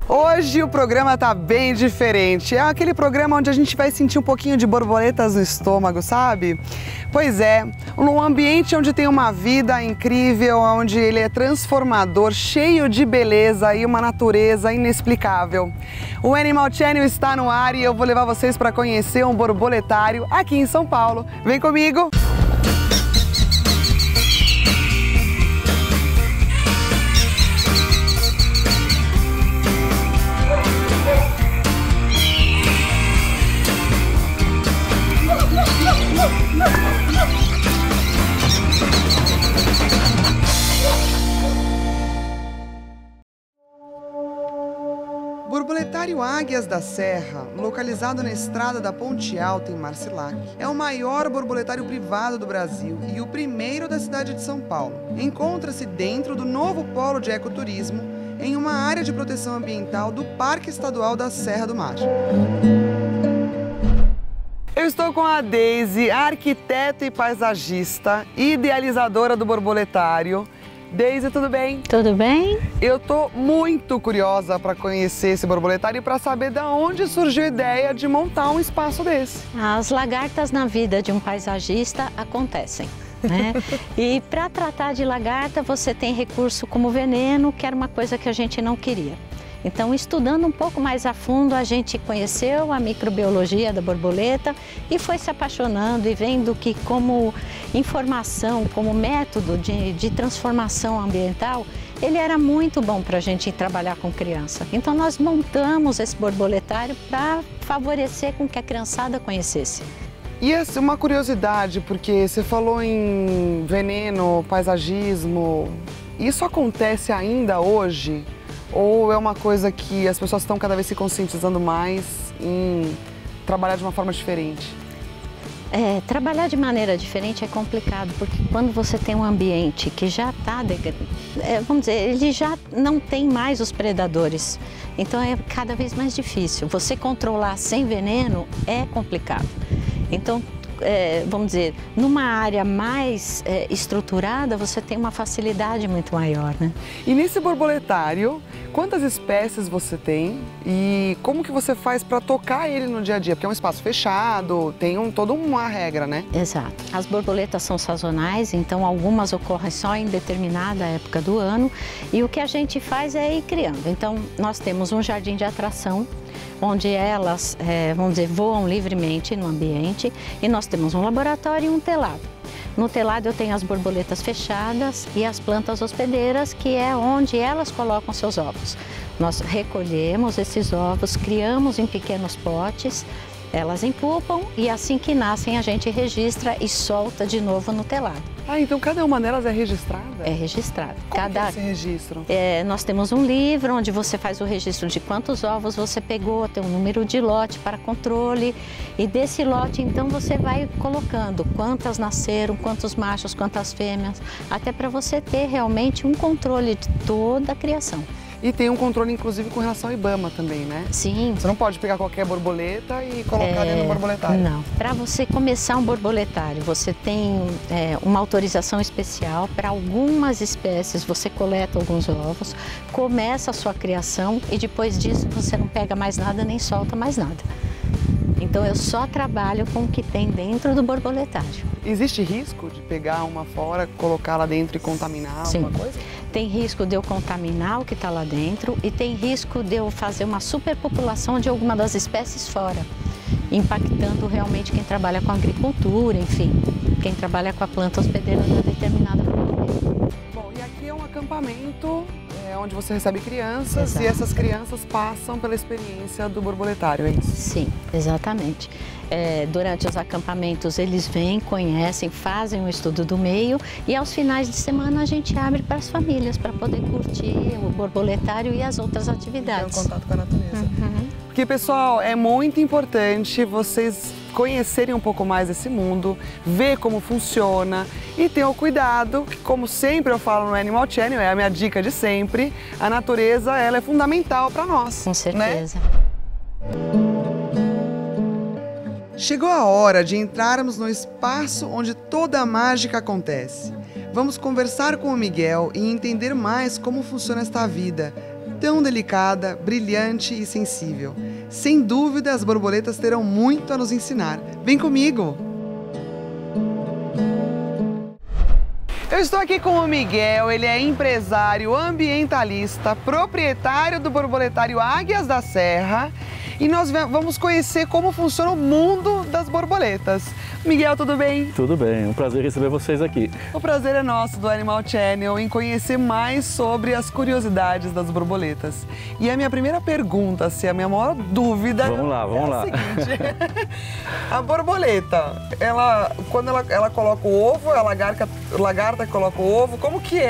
Hoje o programa tá bem diferente. É aquele programa onde a gente vai sentir um pouquinho de borboletas no estômago, sabe? Pois é, num ambiente onde tem uma vida incrível, onde ele é transformador, cheio de beleza e uma natureza inexplicável. O Animal Channel está no ar e eu vou levar vocês para conhecer um borboletário aqui em São Paulo. Vem comigo! Borboletário Águias da Serra, localizado na estrada da Ponte Alta em Marcilac, é o maior borboletário privado do Brasil e o primeiro da cidade de São Paulo. Encontra-se dentro do novo polo de ecoturismo, em uma área de proteção ambiental do Parque Estadual da Serra do Mar. Eu estou com a Deise, arquiteta e paisagista, idealizadora do borboletário. Deise, tudo bem? Tudo bem? Eu tô muito curiosa para conhecer esse borboletário e para saber de onde surgiu a ideia de montar um espaço desse. As lagartas na vida de um paisagista acontecem, né? E para tratar de lagarta você tem recurso como veneno, que era uma coisa que a gente não queria. Então, estudando um pouco mais a fundo, a gente conheceu a microbiologia da borboleta e foi se apaixonando e vendo que como informação, como método de transformação ambiental, ele era muito bom para a gente trabalhar com criança. Então, nós montamos esse borboletário para favorecer com que a criançada conhecesse. E essa é uma curiosidade, porque você falou em veneno, paisagismo, isso acontece ainda hoje? Ou é uma coisa que as pessoas estão cada vez se conscientizando mais em trabalhar de uma forma diferente? Trabalhar de maneira diferente é complicado, porque quando você tem um ambiente que já está, vamos dizer, ele já não tem mais os predadores. Então é cada vez mais difícil. Você controlar sem veneno é complicado. Então, vamos dizer, numa área mais estruturada, você tem uma facilidade muito maior, né? E nesse borboletário, quantas espécies você tem e como que você faz para tocar ele no dia a dia? Porque é um espaço fechado, tem toda uma regra, né? Exato. As borboletas são sazonais, então algumas ocorrem só em determinada época do ano e o que a gente faz é ir criando. Então, nós temos um jardim de atração, onde elas, vamos dizer, voam livremente no ambiente e nós temos um laboratório e um telado. No telado eu tenho as borboletas fechadas e as plantas hospedeiras, que é onde elas colocam seus ovos. Nós recolhemos esses ovos, criamos em pequenos potes, elas empupam e assim que nascem a gente registra e solta de novo no telado. Ah, então cada uma delas é registrada? É registrada. Como que é esse registro? Nós temos um livro onde você faz o registro de quantos ovos você pegou, tem um número de lote para controle e desse lote então você vai colocando quantas nasceram, quantos machos, quantas fêmeas, até para você ter realmente um controle de toda a criação. E tem um controle, inclusive, com relação ao IBAMA também, né? Sim. Você não pode pegar qualquer borboleta e colocar dentro do borboletário. Não. Para você começar um borboletário, você tem uma autorização especial. Para algumas espécies, você coleta alguns ovos, começa a sua criação e depois disso você não pega mais nada nem solta mais nada. Então, eu só trabalho com o que tem dentro do borboletário. Existe risco de pegar uma fora, colocar lá dentro e contaminar alguma coisa? Tem risco de eu contaminar o que está lá dentro e tem risco de eu fazer uma superpopulação de alguma das espécies fora, impactando realmente quem trabalha com agricultura, enfim, quem trabalha com a planta hospedeira da determinada borboleta. Bom, e aqui é um acampamento onde você recebe crianças. Exato. E essas crianças passam pela experiência do borboletário, é isso? Sim, exatamente. Durante os acampamentos eles vêm, conhecem, fazem um estudo do meio e aos finais de semana a gente abre para as famílias para poder curtir o borboletário e as outras atividades. Ter um contato com a natureza. Uhum. Porque, pessoal, é muito importante vocês conhecerem um pouco mais desse mundo, ver como funciona e ter o cuidado, que como sempre eu falo no Animal Channel, é a minha dica de sempre, a natureza ela é fundamental para nós. Com certeza. Né? Chegou a hora de entrarmos no espaço onde toda a mágica acontece. Vamos conversar com o Miguel e entender mais como funciona esta vida tão delicada, brilhante e sensível. Sem dúvida, as borboletas terão muito a nos ensinar. Vem comigo! Eu estou aqui com o Miguel, ele é empresário ambientalista, proprietário do borboletário Águias da Serra, e nós vamos conhecer como funciona o mundo das borboletas. Miguel, tudo bem? Tudo bem, um prazer receber vocês aqui. O prazer é nosso do Animal Channel em conhecer mais sobre as curiosidades das borboletas. E a minha primeira pergunta, assim, a minha maior dúvida vamos lá. O seguinte: a borboleta, quando ela coloca o ovo, a lagarta coloca o ovo, como que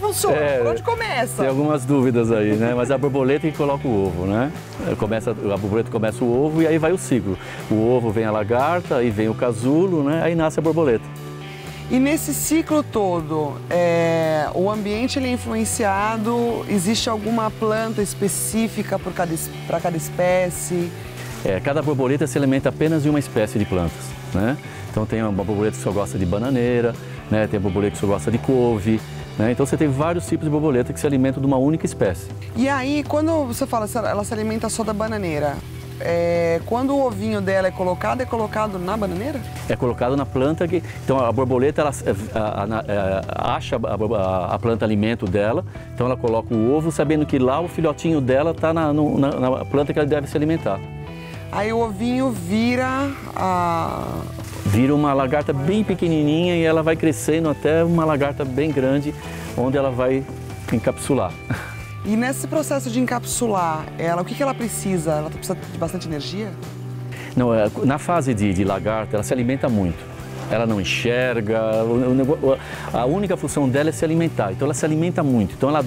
funciona? Por onde começa? Tem algumas dúvidas aí, né? Mas é a borboleta que coloca o ovo, né? A borboleta começa o ovo e aí vai o ciclo. O ovo vem a lagarta, aí vem o casulo, né? Aí nasce a borboleta. E nesse ciclo todo, o ambiente ele é influenciado? Existe alguma planta específica para cada espécie? Cada borboleta se alimenta apenas de uma espécie de plantas, né? Então tem uma borboleta que só gosta de bananeira, né? Tem a borboleta que só gosta de couve, né? Então você tem vários tipos de borboleta que se alimentam de uma única espécie. E aí, quando você fala que ela se alimenta só da bananeira, quando o ovinho dela é colocado na bananeira? É colocado na planta. Então a borboleta ela acha a planta alimento dela, então ela coloca o ovo sabendo que lá o filhotinho dela está na planta que ela deve se alimentar. Aí o ovinho vira uma lagarta bem pequenininha e ela vai crescendo até uma lagarta bem grande, onde ela vai encapsular. E nesse processo de encapsular, o que ela precisa? Ela precisa de bastante energia? Não, na fase de lagarta, ela se alimenta muito. Ela não enxerga, a única função dela é se alimentar, então ela se alimenta muito. Então ela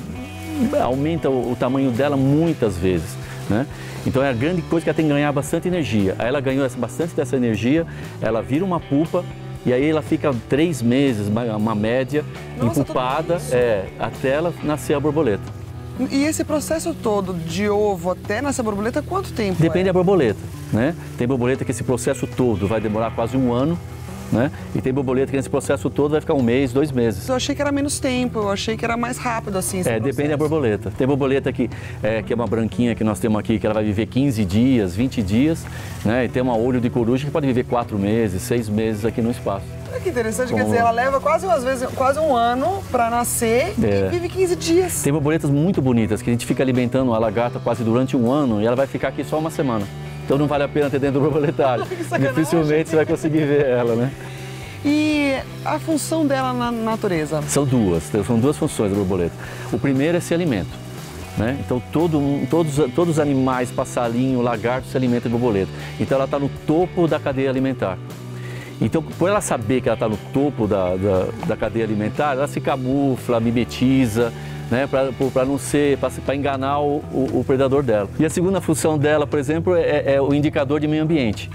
aumenta o tamanho dela muitas vezes, né? Então é a grande coisa que ela tem que ganhar bastante energia. Aí ela ganhou bastante dessa energia, ela vira uma pupa e aí ela fica 3 meses, uma média, empupada, até ela nascer a borboleta. E esse processo todo de ovo até nascer a borboleta, quanto tempo? Depende da borboleta, né? Tem borboleta que esse processo todo vai demorar quase 1 ano, né? E tem borboleta que nesse processo todo vai ficar 1 mês, 2 meses. Eu achei que era menos tempo, eu achei que era mais rápido assim. Depende da borboleta. Tem borboleta que é uma branquinha que nós temos aqui, que ela vai viver 15 dias, 20 dias, né? E tem uma olho de coruja que pode viver 4 meses, 6 meses aqui no espaço. Que interessante, quer dizer, ela leva quase 1 ano para nascer e vive 15 dias. Tem borboletas muito bonitas que a gente fica alimentando a lagarta quase durante 1 ano e ela vai ficar aqui só 1 semana. Então não vale a pena ter dentro do borboletário. Dificilmente você vai conseguir ver ela, né? E a função dela na natureza? São duas funções da borboleta. O primeiro é se alimento, né? Então todos os animais, passarinho, lagarto, se alimentam de borboleta. Então ela está no topo da cadeia alimentar. Então, por ela saber que ela está no topo da cadeia alimentar, ela se camufla, mimetiza, né, para enganar o predador dela. E a segunda função dela, por exemplo, é o indicador de meio ambiente.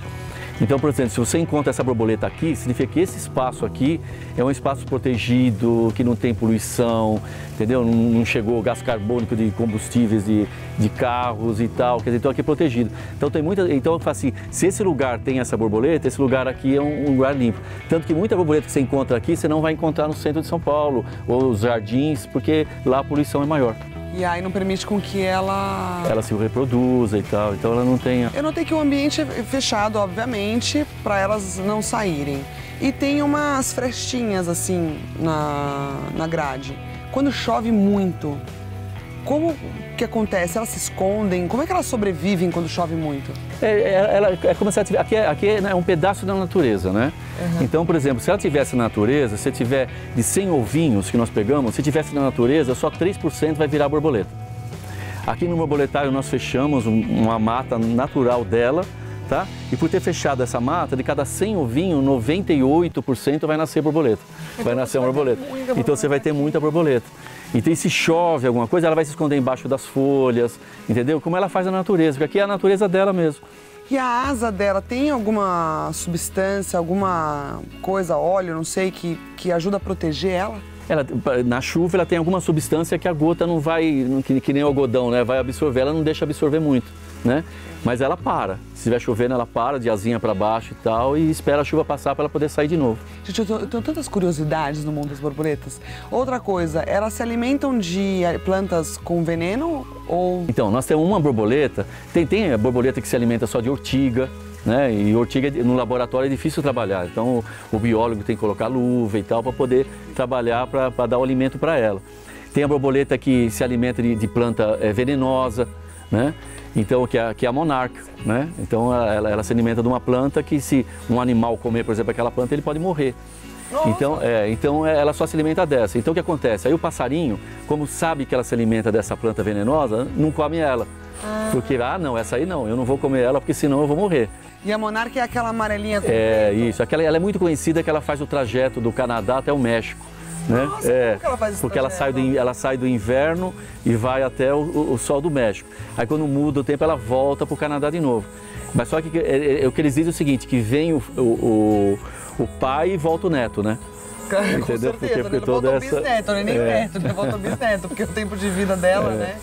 Então, por exemplo, se você encontra essa borboleta aqui, significa que esse espaço aqui é um espaço protegido, que não tem poluição, entendeu? Não chegou gás carbônico de combustíveis de carros e tal, quer dizer, então aqui é protegido. Então eu falo assim, se esse lugar tem essa borboleta, esse lugar aqui é um lugar limpo. Tanto que muita borboleta que você encontra aqui, você não vai encontrar no centro de São Paulo, ou os jardins, porque lá a poluição é maior. E aí não permite com que ela se reproduza e tal, então ela não tenha... Eu notei que o ambiente é fechado, obviamente, para elas não saírem. E tem umas frestinhas assim na grade. Quando chove muito, como que acontece? Elas se escondem? Como é que elas sobrevivem quando chove muito? É como se ela tivesse... Aqui é um pedaço da natureza, né? Uhum. Então, por exemplo, se ela tivesse na natureza, se tiver de 100 ovinhos que nós pegamos, se tivesse na natureza, só 3% vai virar borboleta. Aqui no borboletário nós fechamos uma mata natural dela, tá? E por ter fechado essa mata, de cada 100 ovinhos, 98% vai nascer borboleta. Vai nascer uma borboleta. Então você vai ter muita borboleta. Então, se chove alguma coisa, ela vai se esconder embaixo das folhas, entendeu? Como ela faz na natureza, porque aqui é a natureza dela mesmo. E a asa dela tem alguma substância, alguma coisa, óleo, não sei, que ajuda a proteger ela? Na chuva ela tem alguma substância que a gota não vai, que nem o algodão, né? Vai absorver, ela não deixa absorver muito, né? Mas ela para. Se estiver chovendo, ela para de asinha para baixo e tal e espera a chuva passar para ela poder sair de novo. Gente, eu tenho tantas curiosidades no mundo das borboletas. Outra coisa, elas se alimentam de plantas com veneno ou... Então, nós temos uma borboleta, tem a borboleta que se alimenta só de ortiga, né? E ortiga no laboratório é difícil trabalhar, então o biólogo tem que colocar luva e tal para poder trabalhar, para dar o alimento para ela. Tem a borboleta que se alimenta de planta venenosa, né? Então, que é a monarca, né? Então ela se alimenta de uma planta que se um animal comer, por exemplo, aquela planta, ele pode morrer. Então ela só se alimenta dessa. Então o que acontece? Aí o passarinho, como sabe que ela se alimenta dessa planta venenosa, não come ela. Porque, não, essa aí não, eu não vou comer ela porque senão eu vou morrer. E a monarca é aquela amarelinha com isso. Ela é muito conhecida que ela faz o trajeto do Canadá até o México. Né? Nossa, como que ela faz esse porque trajeto? ela sai do inverno e vai até o sol do México. Aí quando muda o tempo ela volta para o Canadá de novo. Mas só que o que eles dizem é o seguinte, que vem o pai e volta o neto, né? Com certeza, porque não volta o bisneto, nem neto, não volta o bisneto, porque o tempo de vida dela, né?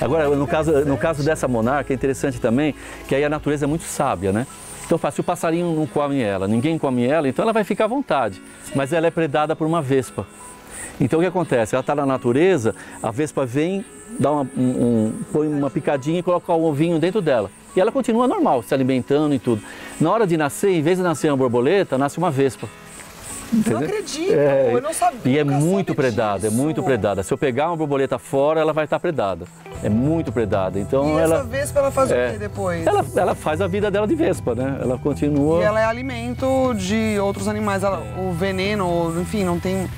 Agora, no caso dessa monarca, é interessante também que aí a natureza é muito sábia, né? Então, se o passarinho não come ela, ninguém come ela, então ela vai ficar à vontade. Mas ela é predada por uma vespa. Então, o que acontece? Ela está na natureza, a vespa vem, dá põe uma picadinha e coloca o ovinho dentro dela. E ela continua normal, se alimentando e tudo. Na hora de nascer, em vez de nascer uma borboleta, nasce uma vespa. Entendeu? Não acredito, eu não sabia. E é muito predada, é muito predada. Se eu pegar uma borboleta fora, ela vai estar predada. É muito predada. Então, e essa vespa, ela faz o quê depois? Ela faz a vida dela de vespa, né? Ela continua... E ela é alimento de outros animais. O veneno, enfim, não tem...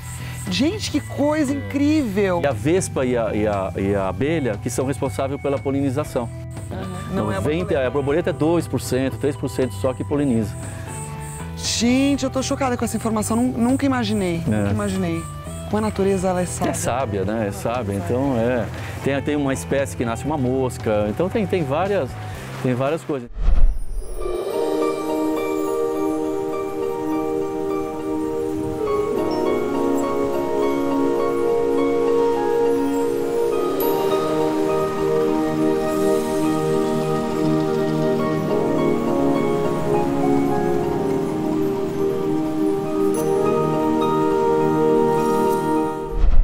Gente, que coisa incrível! E a vespa e a abelha que são responsáveis pela polinização. Não é a borboleta. A borboleta é 2%, 3% só que poliniza. Gente, eu tô chocada com essa informação, nunca imaginei, nunca imaginei. Com a natureza ela é sábia. É sábia, né? É sábia, então tem uma espécie que nasce uma mosca, então tem várias coisas.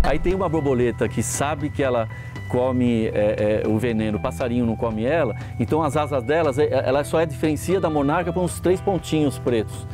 Aí tem uma borboleta que sabe que ela come o veneno, o passarinho não come ela, então as asas delas, ela só diferencia da monarca por uns 3 pontinhos pretos,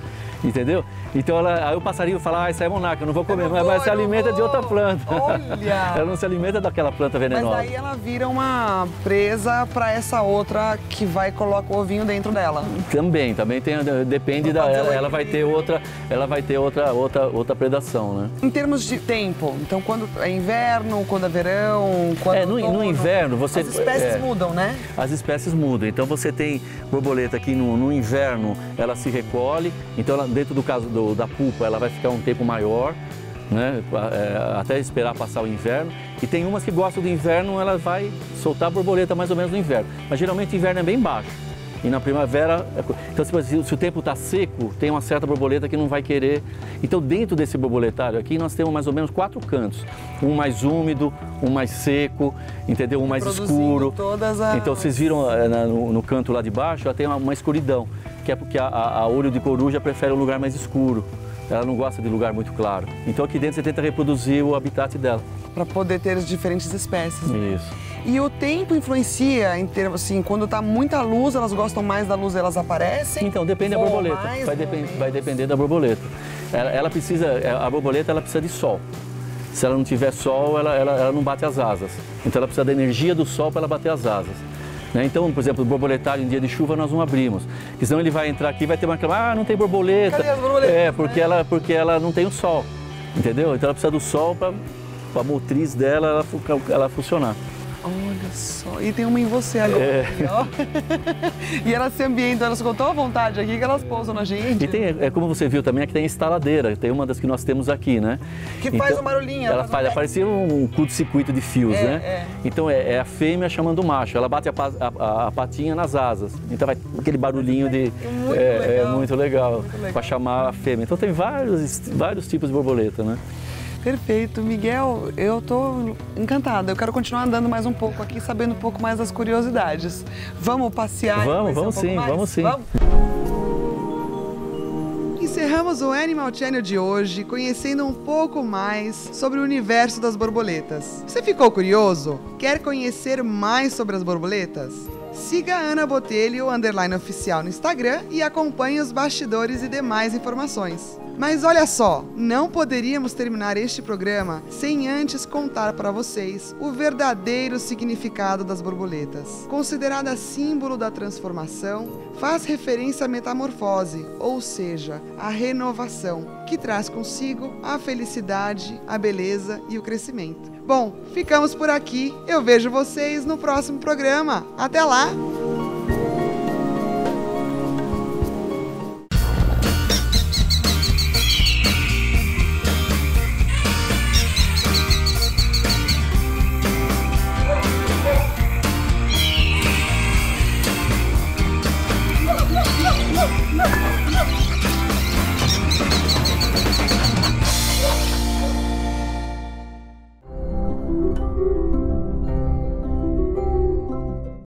entendeu? Então aí o passarinho fala, isso é monarca, eu não vou comer, mas se alimenta de outra planta. Olha! Ela não se alimenta daquela planta venenosa. Mas daí ela vira uma presa para essa outra que vai e coloca o ovinho dentro dela. Também tem, depende ela vai ter outra predação, né? Em termos de tempo, então quando é inverno, quando é verão, quando no inverno você... As espécies mudam, né? As espécies mudam, então você tem borboleta que no inverno ela se recolhe, então ela, dentro do caso da pupa ela vai ficar um tempo maior, né? Até esperar passar o inverno. E tem umas que gostam do inverno, ela vai soltar a borboleta mais ou menos no inverno. Mas geralmente o inverno é bem baixo. E na primavera, então se o tempo está seco, tem uma certa borboleta que não vai querer. Então dentro desse borboletário aqui nós temos mais ou menos 4 cantos. Um mais úmido, um mais seco, entendeu? Um mais escuro. Então vocês viram no canto lá de baixo, ela tem uma escuridão, que é porque a olho de coruja prefere um lugar mais escuro. Ela não gosta de lugar muito claro. Então aqui dentro você tenta reproduzir o habitat dela. Para poder ter as diferentes espécies. Isso. E o tempo influencia em termos assim, quando está muita luz, elas gostam mais da luz, elas aparecem? Então depende da borboleta. Vai depender da borboleta. A borboleta ela precisa de sol. Se ela não tiver sol, ela não bate as asas. Então ela precisa da energia do sol para ela bater as asas. Então, por exemplo, o borboletário em dia de chuva nós não abrimos. Porque senão ele vai entrar aqui e vai ter uma reclamação, não tem borboleta. Cadê as borboletas? Porque ela não tem o sol, entendeu? Então ela precisa do sol para a motriz dela ela funcionar. Olha só, e tem uma em você agora, ó. E elas se ambientam, elas ficam tão à vontade aqui que elas pousam na gente. E tem, como você viu também, aqui tem a instaladeira, tem uma das que nós temos aqui, né? Que faz um barulhinho. Ela parecia um curto-circuito de fios, né? Então é a fêmea chamando o macho, ela bate a patinha nas asas, então vai aquele barulhinho de... Muito legal. Para chamar a fêmea. Então tem vários tipos de borboleta, né? Perfeito, Miguel, eu tô encantada. Eu quero continuar andando mais um pouco aqui, sabendo um pouco mais das curiosidades. Vamos passear? Vamos sim, vamos sim. Encerramos o Animal Channel de hoje conhecendo um pouco mais sobre o universo das borboletas. Você ficou curioso? Quer conhecer mais sobre as borboletas? Siga a Ana Botelho _oficial no Instagram e acompanhe os bastidores e demais informações. Mas olha só, não poderíamos terminar este programa sem antes contar para vocês o verdadeiro significado das borboletas. Considerada símbolo da transformação, faz referência à metamorfose, ou seja, à renovação, que traz consigo a felicidade, a beleza e o crescimento. Bom, ficamos por aqui. Eu vejo vocês no próximo programa. Até lá!